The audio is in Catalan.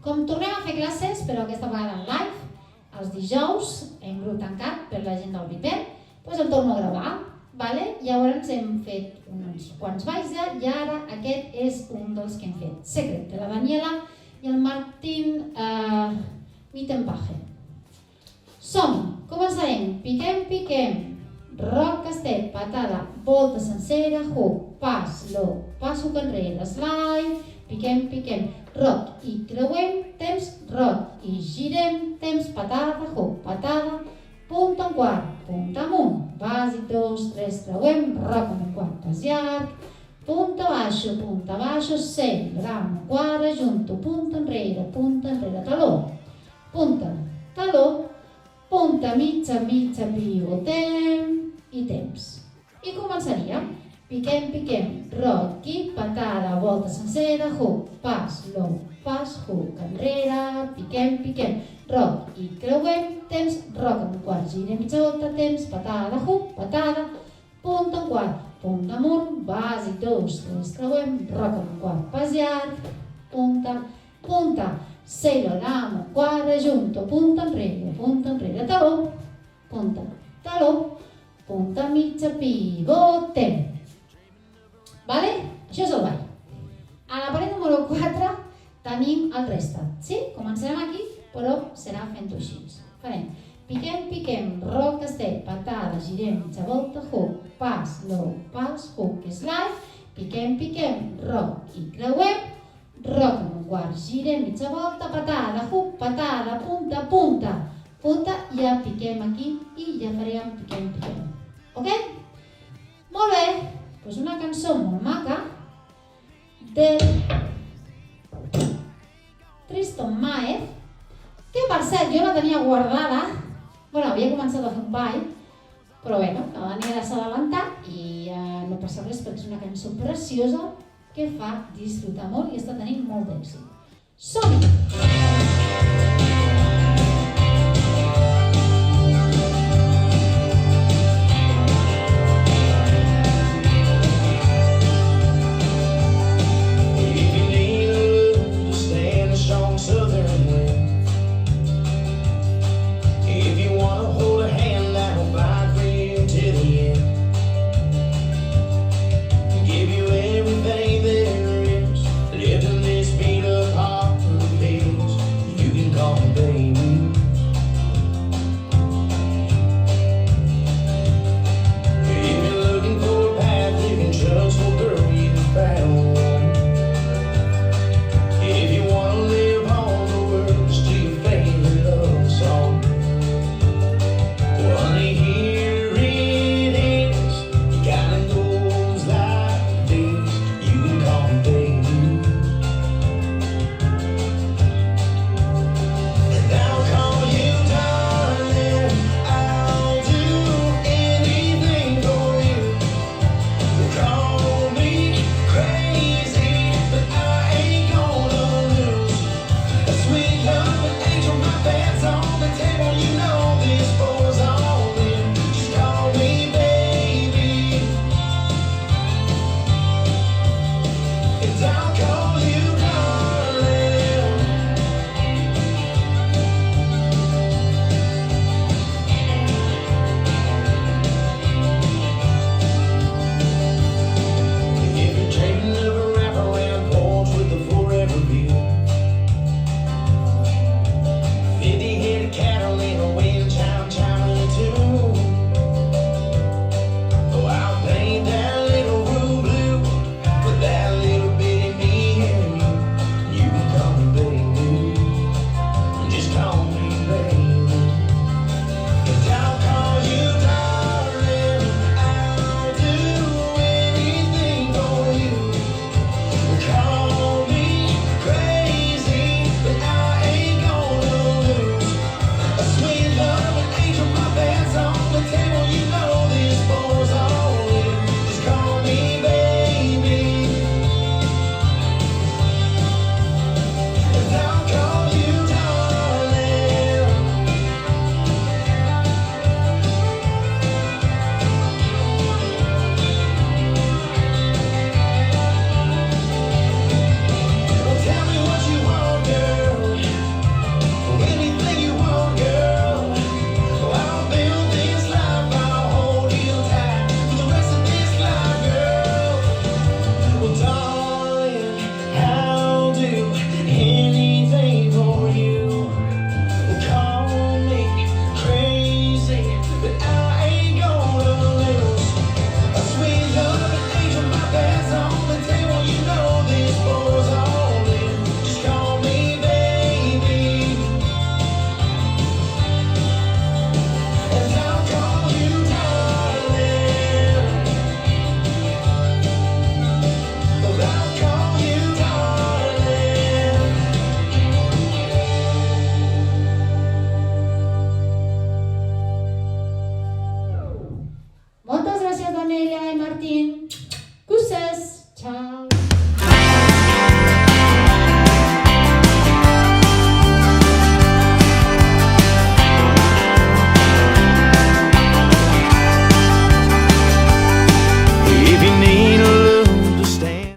Com tornem a fer classes, però aquesta vegada en live, els dijous, en grup tancat per la gent del Viper, doncs el torno a gravar. Llavors hem fet uns quants balls ja i ara aquest és un dels que hem fet. Secret, de la Daniela i el Martín Mittenpaje. Som-hi, començarem. Piquem, piquem. Roc, castell, patada, volta sencera, hook, pas, low, pas, hook enrere, slide, piquem, piquem, roc i creuem, temps, roc i girem, temps, patada, hook, patada, punta en quart, punta amunt, bàsic, 2, 3, creuem, roc en quart, pas llarg, punta baixo, 6, gram, quart, ajunto, punta enrere, taló, punta, taló, punta, mitja, pivotem i temps. I començaríem. Piquem, piquem, roc i patada, volta sencera, hook, pas, low, pas, hook, enrere, piquem, piquem, roc i creuem, temps, roc en quart, girem mitja volta, temps, patada, hook, patada, punta en quart, punta amunt, bàsic, 2, 3, creuem, roc en quart, pas llarg, punta, punta, celo, lamo, quart, ajunto, punta enrere, taló, punta mitja, pivotem. Vale? Això és el ball. A la paret número 4 tenim el resta. Sí? Començarem aquí, però serà fent-ho així. Farem piquem, piquem, roc, castell, patada, girem, mitja volta, hook, pas, low, pas, hook, slide, piquem, piquem, roc i creuem, roc en un quart, girem, mitja volta, patada, hook, patada, punta, punta, punta, ja piquem aquí i ja farem piquem, piquem. Ok? Molt bé! Doncs una cançó molt maca del Tristan Maez, que per cert jo la tenia guardada, havia començat a fer un ball, però la Daniela s'ha adelantat i no passa res perquè és una cançó preciosa que fa disfrutar molt i està tenint molt d'èxit. Som-hi!